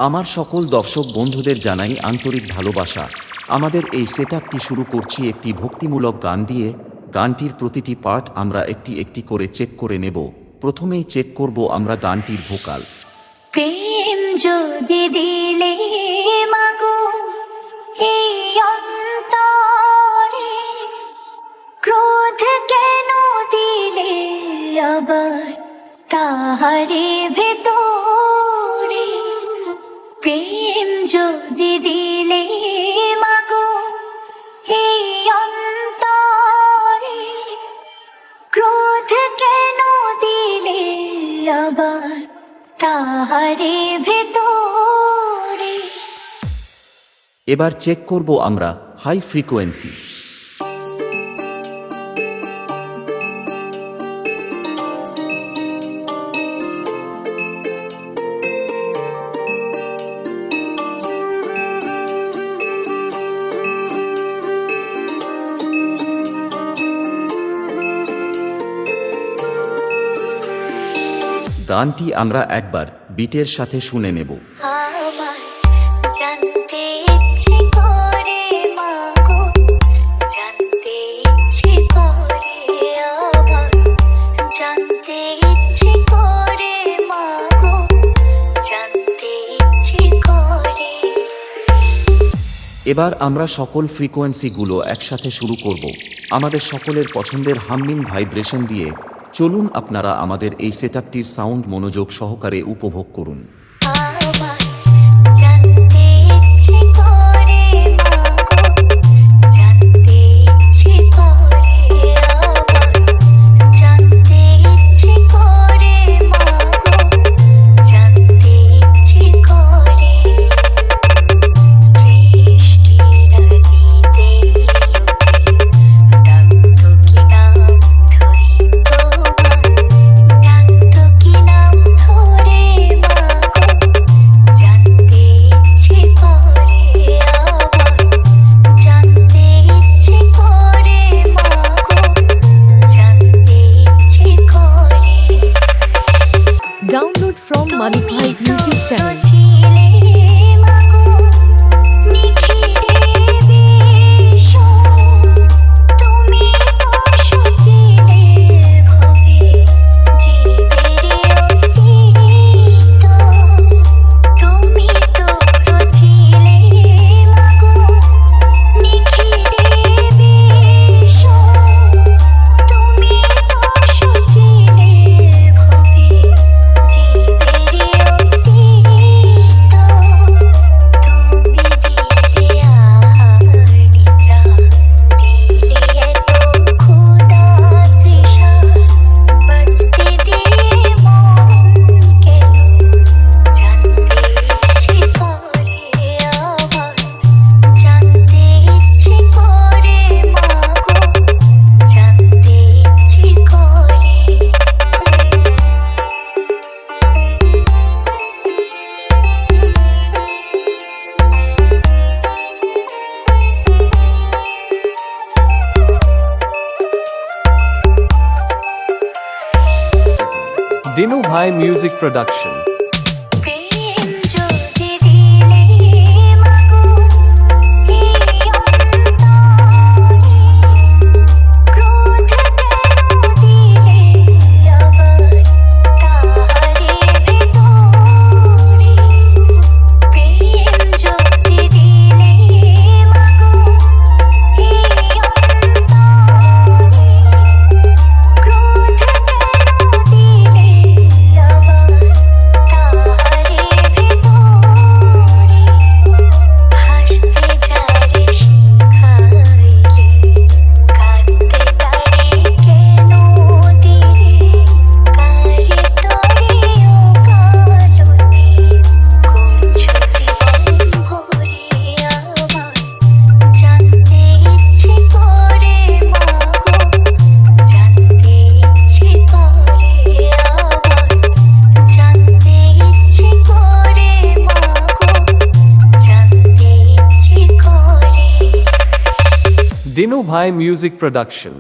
আমার সকল দর্শক বন্ধুদের জানাই আন্তরিক ভালোবাসা। আমাদের এই সেটআপটি শুরু করছি একটি ভক্তিমূলক গান দিয়ে। গানটির প্রতিটি পার্ট আমরা একটি একটি করে চেক করে নেব। প্রথমেই চেক করব আমরা গানটির ভোকাল। প্রেম যদি দিলে মাগো এই অন্তরে, ক্রোধ কেন দিলে আবার তাহারে ভেতরে। প্রেম যদি দিলে মাগো এই অন্তরে, ক্রোধ কেন দিলে আবার তাহারে ভেতরে। এবার চেক করব আমরা হাই ফ্রিকোয়েন্সি। গানটি আমরা একবার বিটের সাথে শুনে নেব। আমার জানতে ইচ্ছে করে মাগো, জানতে ইচ্ছে করে আমার, জানতে ইচ্ছে করে মাগো, জানতে ইচ্ছে করে। এবার আমরা সকল ফ্রিকোয়েন্সিগুলো একসাথে শুরু করব আমাদের সকলের পছন্দের হামিং ভাইব্রেশন দিয়ে। চলুন আপনারা আমাদের এই সেটআপটির সাউন্ড মনোযোগ সহকারে উপভোগ করুন। আমার জানতে ইচ্ছে করে মাগো, জানতে ইচ্ছে করে আমার, জানতে ইচ্ছে করে মাগো, জানতে ইচ্ছে করে। সৃষ্টির আদিতে ডাকতো কি নাম ধরি তোমার, ডাকতো কি নাম ধরে মাগো, জানতে ইচ্ছে করে আমার, জানতে ইচ্ছে করে মাগো, জানতে ইচ্ছে করে। Download from Manipal YouTube channel. ছিলে মাগো নিখিরে বিষম, তুমি তো সছিলে ভবে জীবের অস্তিত্ব, তুমি তো রছিলে মাগো নিখিরে বিষম, তুমি তো সছিলে ভবে জীবের অস্তিত্ব, তুমি দিলে আহার নিদ্রা, দিলে এত ক্ষুধা তৃষা, বাঁচতে দিয়ে মন কেন, জানতে ইচ্ছে করে আমার, জানতে ইচ্ছে করে মাগো, জানতে ইচ্ছে করে। Dinu Bhai Music Production. প্রেম যদি দিলে মাগো এই অন্তরে, ক্রোধ কেন দিলে আবার তাহারে ভেতরে। প্রেম যদি দিলে মাগো এই অন্তরে, ক্রোধ কেন দিলে আবার তাহারে ভেতরে। হাসতে যারে শিখাইলি, কাঁদতে তারে কেন দিলে, কারে তরে অকালনে করেছো জীবন ভরে আমার, জানতে ইচ্ছে করে মাগো, জানতে ইচ্ছে করে আমার, জানতে ইচ্ছে করে মাগো, জানতে ইচ্ছে করে। Dinu Bhai Music Production.